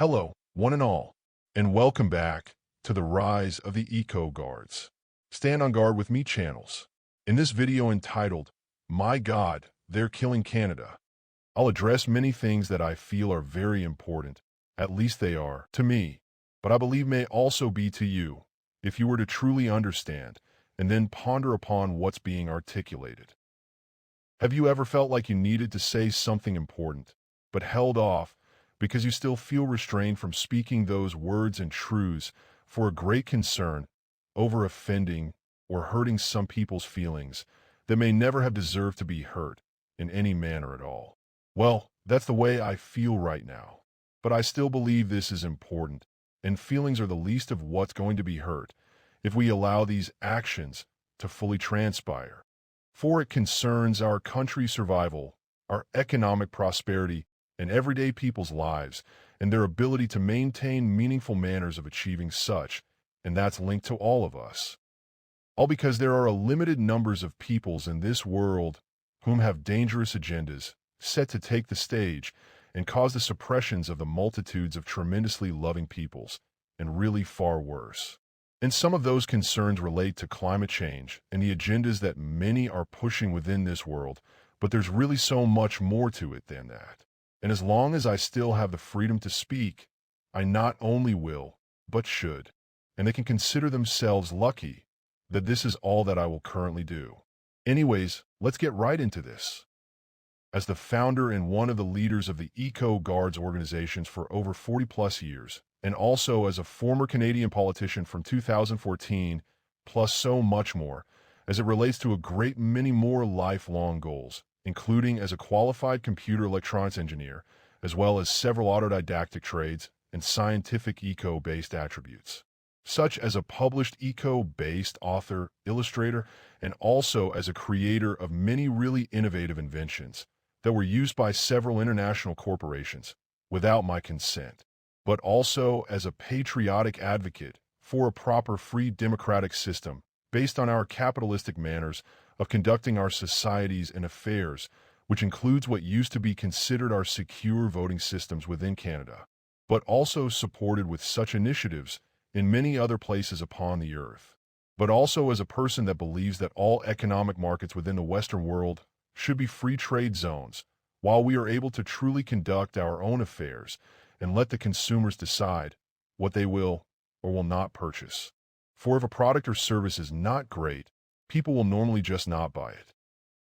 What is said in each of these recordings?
Hello, one and all, and welcome back to the Rise of the Eco Guards. Stand on guard with me channels. In this video entitled, My God, They're Killing Canada, I'll address many things that I feel are very important, at least they are to me, but I believe may also be to you, if you were to truly understand and then ponder upon what's being articulated. Have you ever felt like you needed to say something important, but held off because you still feel restrained from speaking those words and truths for a great concern over offending or hurting some people's feelings that may never have deserved to be hurt in any manner at all? Well, that's the way I feel right now. But I still believe this is important, and feelings are the least of what's going to be hurt if we allow these actions to fully transpire. For it concerns our country's survival, our economic prosperity, and everyday people's lives, and their ability to maintain meaningful manners of achieving such, and that's linked to all of us. All because there are a limited numbers of peoples in this world whom have dangerous agendas set to take the stage and cause the suppressions of the multitudes of tremendously loving peoples, and really far worse. And some of those concerns relate to climate change and the agendas that many are pushing within this world, but there's really so much more to it than that. And as long as I still have the freedom to speak, I not only will, but should. And they can consider themselves lucky that this is all that I will currently do. Anyways, let's get right into this. As the founder and one of the leaders of the Eco Guards organizations for over 40 plus years, and also as a former Canadian politician from 2014, plus so much more, as it relates to a great many more lifelong goals, including as a qualified computer electronics engineer, as well as several autodidactic trades and scientific eco-based attributes, such as a published eco-based author, illustrator, and also as a creator of many really innovative inventions that were used by several international corporations without my consent, but also as a patriotic advocate for a proper free democratic system based on our capitalistic manners of conducting our societies and affairs, which includes what used to be considered our secure voting systems within Canada, but also supported with such initiatives in many other places upon the earth. But also as a person that believes that all economic markets within the Western world should be free trade zones, while we are able to truly conduct our own affairs and let the consumers decide what they will or will not purchase. For if a product or service is not great, people will normally just not buy it,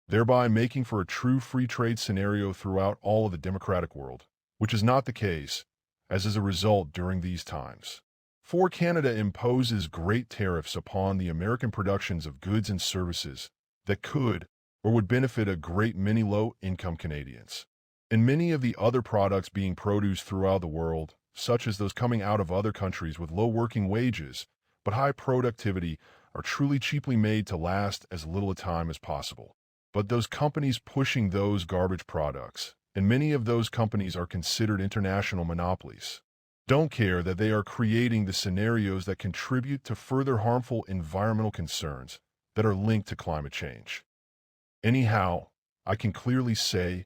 thereby making for a true free trade scenario throughout all of the democratic world, which is not the case, as is a result during these times. For Canada imposes great tariffs upon the American productions of goods and services that could or would benefit a great many low-income Canadians. And many of the other products being produced throughout the world, such as those coming out of other countries with low working wages but high productivity, are truly cheaply made to last as little a time as possible. But those companies pushing those garbage products, and many of those companies are considered international monopolies, don't care that they are creating the scenarios that contribute to further harmful environmental concerns that are linked to climate change. Anyhow, I can clearly say,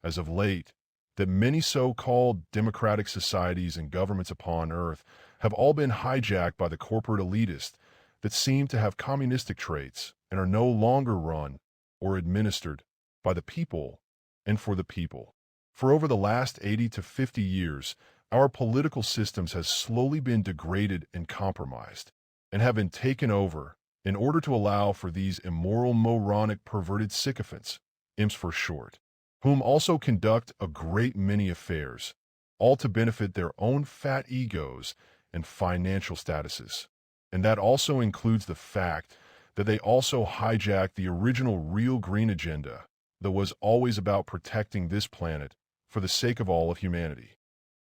as of late, that many so-called democratic societies and governments upon Earth have all been hijacked by the corporate elitists that seem to have communistic traits and are no longer run or administered by the people and for the people. For over the last 80 to 50 years, our political systems has slowly been degraded and compromised, and have been taken over in order to allow for these immoral, moronic, perverted sycophants, imps for short, whom also conduct a great many affairs, all to benefit their own fat egos and financial statuses. And that also includes the fact that they also hijacked the original real green agenda that was always about protecting this planet for the sake of all of humanity.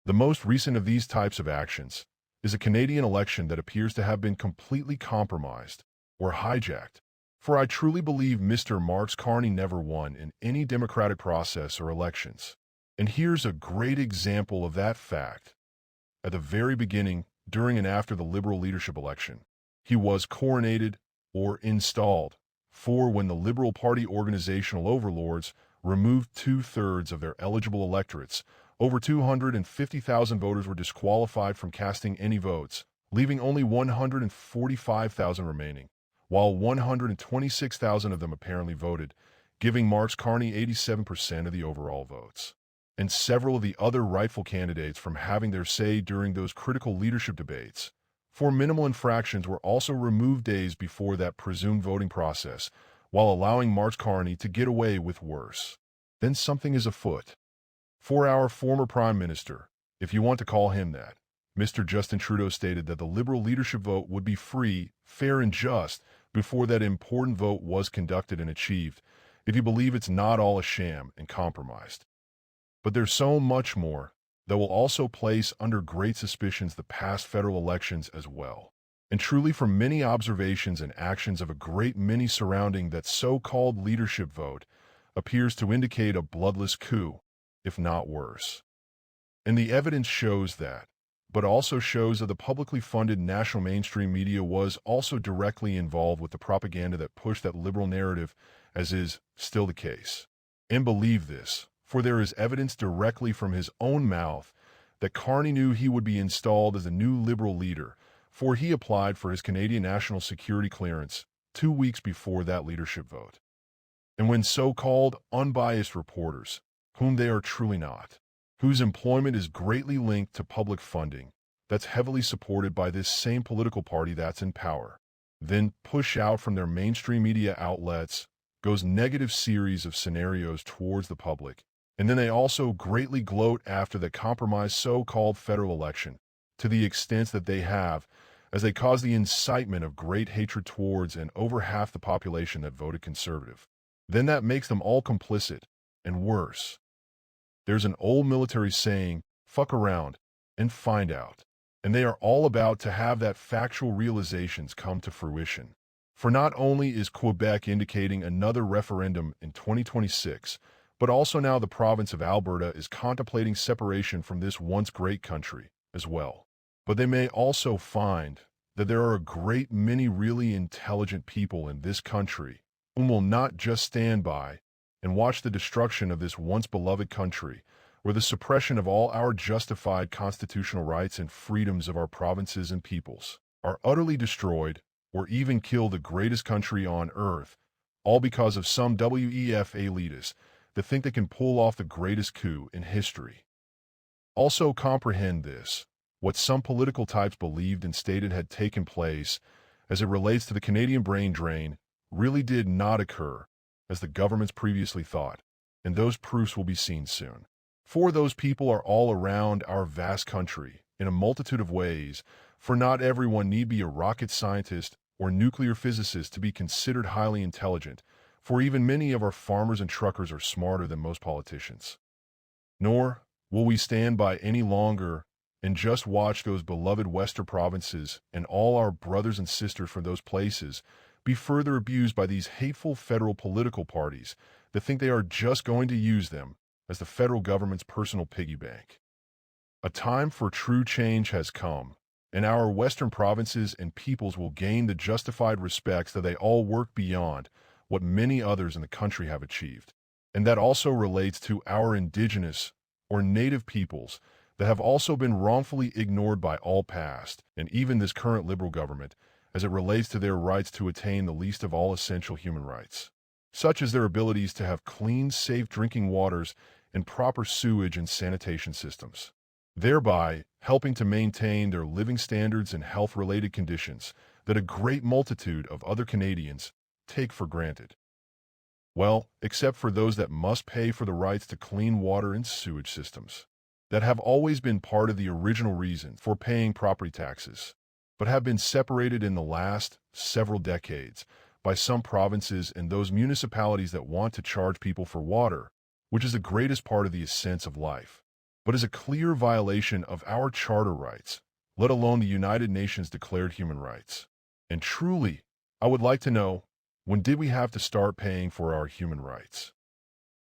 The most recent of these types of actions is a Canadian election that appears to have been completely compromised or hijacked. For I truly believe Mr. Mark Carney never won in any democratic process or elections. And here's a great example of that fact. At the very beginning, during and after the Liberal leadership election, he was coronated or installed, for when the Liberal Party organizational overlords removed 2/3 of their eligible electorates over 250,000 voters were disqualified from casting any votes, leaving only 145,000 remaining, while 126,000 of them apparently voted, giving Mark Carney 87% of the overall votes. And several of the other rightful candidates from having their say during those critical leadership debates. For minimal infractions were also removed days before that presumed voting process, while allowing Mark Carney to get away with worse. Then something is afoot. For our former Prime Minister, if you want to call him that, Mr. Justin Trudeau stated that the Liberal leadership vote would be free, fair, and just before that important vote was conducted and achieved, if you believe it's not all a sham and compromised. But there's so much more that will also place under great suspicions the past federal elections as well. And truly from many observations and actions of a great many surrounding that so-called leadership vote appears to indicate a bloodless coup, if not worse. And the evidence shows that, but also shows that the publicly funded national mainstream media was also directly involved with the propaganda that pushed that liberal narrative, as is still the case. And believe this, for there is evidence directly from his own mouth that Carney knew he would be installed as a new liberal leader, for he applied for his Canadian national security clearance 2 weeks before that leadership vote. And when so-called unbiased reporters, whom they are truly not, whose employment is greatly linked to public funding, that's heavily supported by this same political party that's in power, then push out from their mainstream media outlets, goes negative series of scenarios towards the public, and then they also greatly gloat after the compromised so-called federal election, to the extent that they have, as they cause the incitement of great hatred towards and over half the population that voted conservative. Then that makes them all complicit, and worse. There's an old military saying, fuck around and find out. And they are all about to have that factual realizations come to fruition. For not only is Quebec indicating another referendum in 2026, but also now the province of Alberta is contemplating separation from this once great country as well. But they may also find that there are a great many really intelligent people in this country who will not just stand by and watch the destruction of this once beloved country, or the suppression of all our justified constitutional rights and freedoms of our provinces and peoples, are utterly destroyed, or even kill the greatest country on earth, all because of some WEF elitists that think they can pull off the greatest coup in history. Also comprehend this, what some political types believed and stated had taken place as it relates to the Canadian brain drain really did not occur, as the governments previously thought, and those proofs will be seen soon. For those people are all around our vast country, in a multitude of ways, for not everyone need be a rocket scientist or nuclear physicist to be considered highly intelligent, for even many of our farmers and truckers are smarter than most politicians. Nor will we stand by any longer and just watch those beloved Western provinces and all our brothers and sisters from those places be further abused by these hateful federal political parties that think they are just going to use them as the federal government's personal piggy bank. A time for true change has come, and our Western provinces and peoples will gain the justified respects that they all work beyond what many others in the country have achieved. And that also relates to our indigenous or native peoples that have also been wrongfully ignored by all past and even this current liberal government as it relates to their rights to attain the least of all essential human rights, such as their abilities to have clean, safe drinking waters and proper sewage and sanitation systems, thereby helping to maintain their living standards and health-related conditions that a great multitude of other Canadians take for granted. Well, except for those that must pay for the rights to clean water and sewage systems, that have always been part of the original reason for paying property taxes, but have been separated in the last several decades by some provinces and those municipalities that want to charge people for water, which is the greatest part of the essence of life, but is a clear violation of our charter rights, let alone the United Nations declared human rights. And truly, I would like to know, when did we have to start paying for our human rights?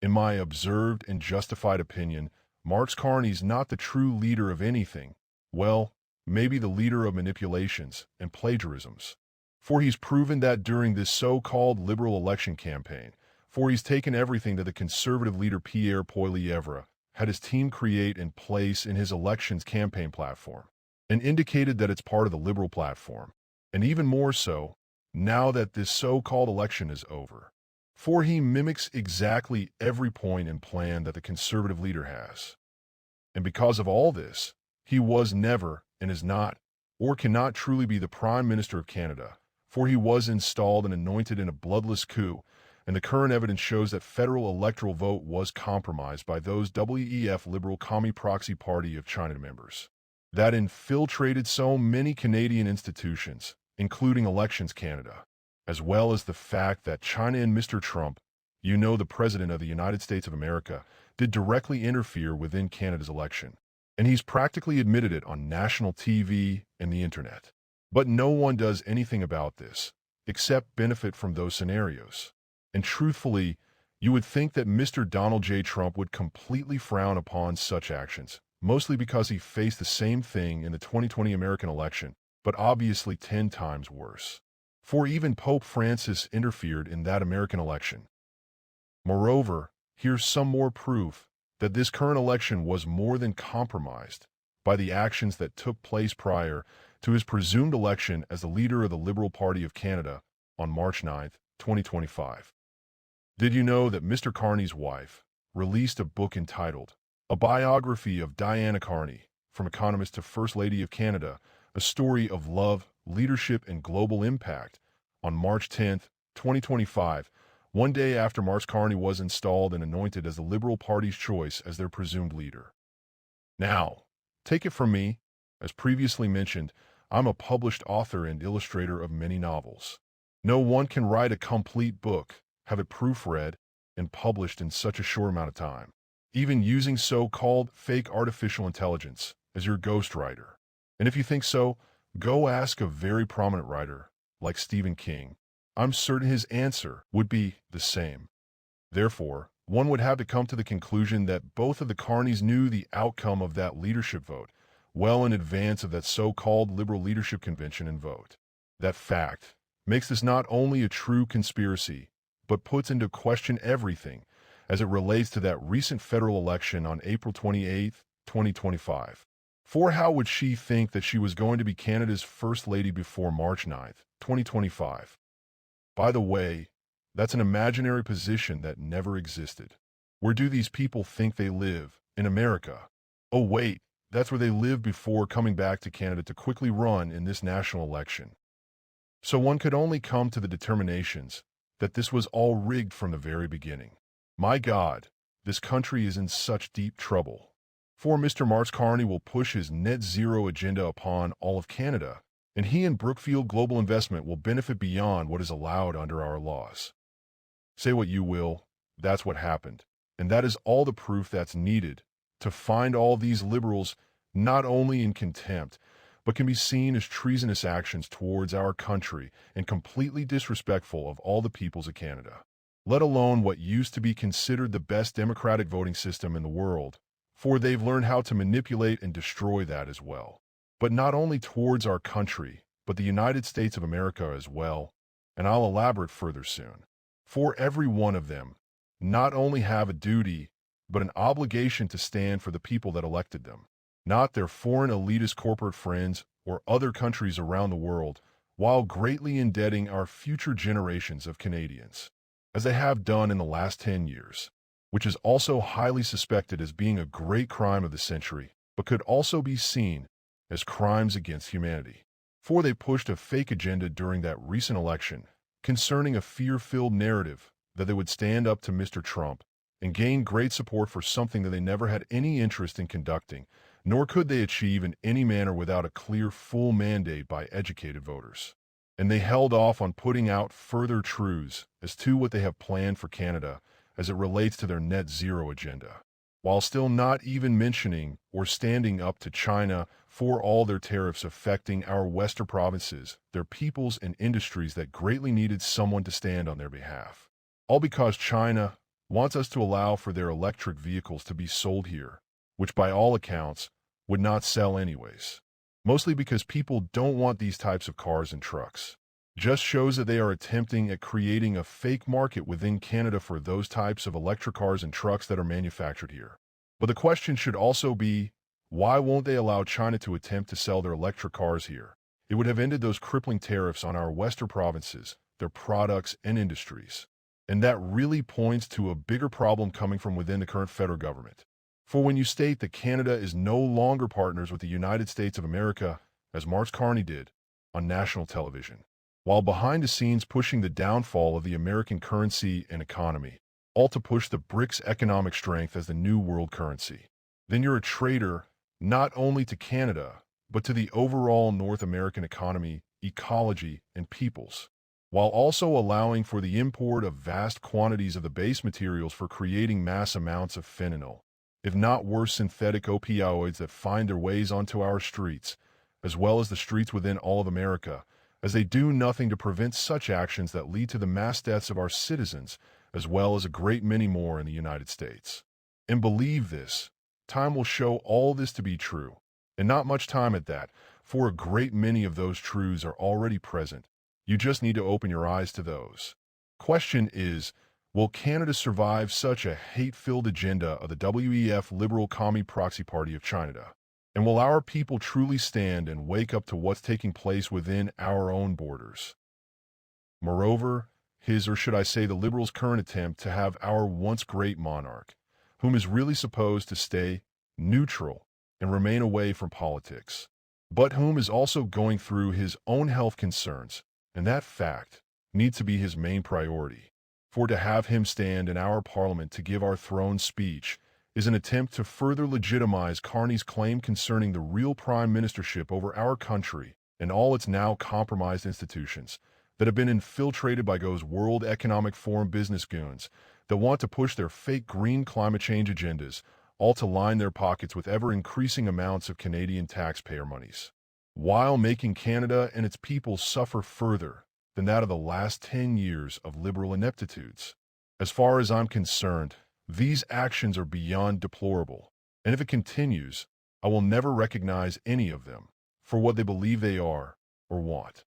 In my observed and justified opinion, Mark Carney's not the true leader of anything, well, maybe the leader of manipulations and plagiarisms. For he's proven that during this so-called liberal election campaign, for he's taken everything that the conservative leader Pierre Poilievre had his team create and place in his elections campaign platform, and indicated that it's part of the Liberal platform, and even more so, now that this so-called election is over. For he mimics exactly every point and plan that the conservative leader has. And because of all this, he was never, and is not, or cannot truly be the Prime Minister of Canada, for he was installed and anointed in a bloodless coup, and the current evidence shows that federal electoral vote was compromised by those WEF Liberal Commie Proxy Party of China members that infiltrated so many Canadian institutions, including Elections Canada, as well as the fact that China and Mr. Trump, the President of the United States of America, did directly interfere within Canada's election. And he's practically admitted it on national TV and the internet. But no one does anything about this, except benefit from those scenarios. And truthfully, you would think that Mr. Donald J. Trump would completely frown upon such actions, mostly because he faced the same thing in the 2020 American election, but obviously 10 times worse. For even Pope Francis interfered in that American election. Moreover, here's some more proof that this current election was more than compromised by the actions that took place prior to his presumed election as the leader of the Liberal Party of Canada on March 9, 2025. Did you know that Mr. Carney's wife released a book entitled A Biography of Diana Carney, from Economist to First Lady of Canada, a story of love, leadership, and global impact, on March 10, 2025, one day after Mark Carney was installed and anointed as the Liberal Party's choice as their presumed leader? Now, take it from me, as previously mentioned, I'm a published author and illustrator of many novels. No one can write a complete book, have it proofread, and published in such a short amount of time, even using so-called fake artificial intelligence as your ghostwriter. And if you think so, go ask a very prominent writer, like Stephen King. I'm certain his answer would be the same. Therefore, one would have to come to the conclusion that both of the Carneys knew the outcome of that leadership vote well in advance of that so-called Liberal Leadership Convention and vote. That fact makes this not only a true conspiracy, but puts into question everything as it relates to that recent federal election on April 28, 2025. For how would she think that she was going to be Canada's First Lady before March 9, 2025? By the way, that's an imaginary position that never existed. Where do these people think they live? In America. Oh wait, that's where they lived before coming back to Canada to quickly run in this national election. So one could only come to the determinations that this was all rigged from the very beginning. My God, this country is in such deep trouble. For Mr. Mark Carney will push his net zero agenda upon all of Canada, and he and Brookfield Global Investment will benefit beyond what is allowed under our laws. Say what you will, that's what happened, and that is all the proof that's needed to find all these liberals not only in contempt, but can be seen as treasonous actions towards our country and completely disrespectful of all the peoples of Canada, let alone what used to be considered the best democratic voting system in the world, for they've learned how to manipulate and destroy that as well. But not only towards our country, but the United States of America as well, and I'll elaborate further soon. For every one of them not only have a duty, but an obligation to stand for the people that elected them, not their foreign elitist corporate friends or other countries around the world, while greatly indebting our future generations of Canadians, as they have done in the last 10 years, which is also highly suspected as being a great crime of the century, but could also be seen as crimes against humanity. For they pushed a fake agenda during that recent election concerning a fear-filled narrative that they would stand up to Mr. Trump and gain great support for something that they never had any interest in conducting, nor could they achieve in any manner without a clear, full mandate by educated voters. And they held off on putting out further truths as to what they have planned for Canada as it relates to their net zero agenda, while still not even mentioning or standing up to China for all their tariffs affecting our western provinces, their peoples and industries that greatly needed someone to stand on their behalf. All because China wants us to allow for their electric vehicles to be sold here, which by all accounts would not sell anyways. Mostly because people don't want these types of cars and trucks. Just shows that they are attempting at creating a fake market within Canada for those types of electric cars and trucks that are manufactured here. But the question should also be, why won't they allow China to attempt to sell their electric cars here? It would have ended those crippling tariffs on our western provinces, their products, and industries. And that really points to a bigger problem coming from within the current federal government. For when you state that Canada is no longer partners with the United States of America, as Mark Carney did on national television, while behind the scenes pushing the downfall of the American currency and economy, all to push the BRICS economic strength as the new world currency, then you're a traitor not only to Canada, but to the overall North American economy, ecology, and peoples, while also allowing for the import of vast quantities of the base materials for creating mass amounts of fentanyl, if not worse synthetic opioids that find their ways onto our streets, as well as the streets within all of America, as they do nothing to prevent such actions that lead to the mass deaths of our citizens, as well as a great many more in the United States. And believe this, time will show all this to be true, and not much time at that, for a great many of those truths are already present. You just need to open your eyes to those. Question is, will Canada survive such a hate-filled agenda of the WEF Liberal Commie Proxy Party of China? And will our people truly stand and wake up to what's taking place within our own borders? Moreover, his, or should I say the Liberals' current attempt to have our once great monarch, whom is really supposed to stay neutral and remain away from politics, but whom is also going through his own health concerns, and that fact needs to be his main priority. For to have him stand in our parliament to give our throne speech is an attempt to further legitimize Carney's claim concerning the real prime ministership over our country and all its now compromised institutions that have been infiltrated by those World Economic Forum business goons that want to push their fake green climate change agendas, all to line their pockets with ever-increasing amounts of Canadian taxpayer monies, while making Canada and its people suffer further than that of the last 10 years of liberal ineptitudes. As far as I'm concerned, these actions are beyond deplorable, and if it continues, I will never recognize any of them for what they believe they are or want.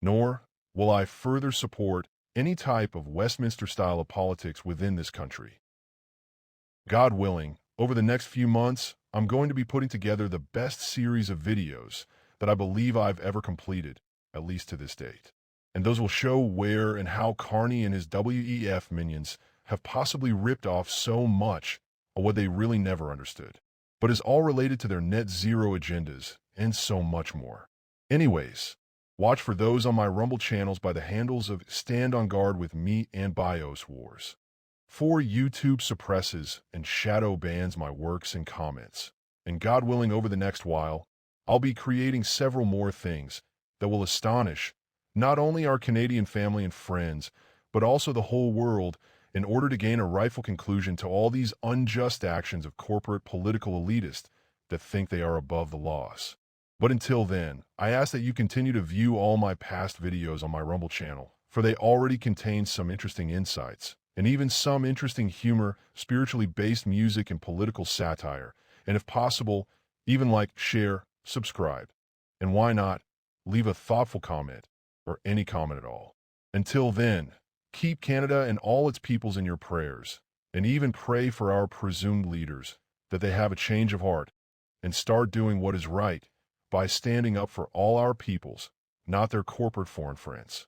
Nor will I further support any type of Westminster style of politics within this country. God willing, over the next few months, I'm going to be putting together the best series of videos that I believe I've ever completed, at least to this date. And those will show where and how Carney and his WEF minions have possibly ripped off so much of what they really never understood, but is all related to their net zero agendas and so much more. Anyways, watch for those on my Rumble channels by the handles of Stand on Guard with Me and Bios Wars. For YouTube suppresses and shadow bans my works and comments. And God willing, over the next while, I'll be creating several more things that will astonish not only our Canadian family and friends, but also the whole world, in order to gain a rightful conclusion to all these unjust actions of corporate political elitists that think they are above the laws. But until then, I ask that you continue to view all my past videos on my Rumble channel, for they already contain some interesting insights, and even some interesting humor, spiritually based music, and political satire, and if possible, even like, share, subscribe, and why not, leave a thoughtful comment, or any comment at all. Until then, keep Canada and all its peoples in your prayers, and even pray for our presumed leaders, that they have a change of heart, and start doing what is right by standing up for all our peoples, not their corporate foreign friends.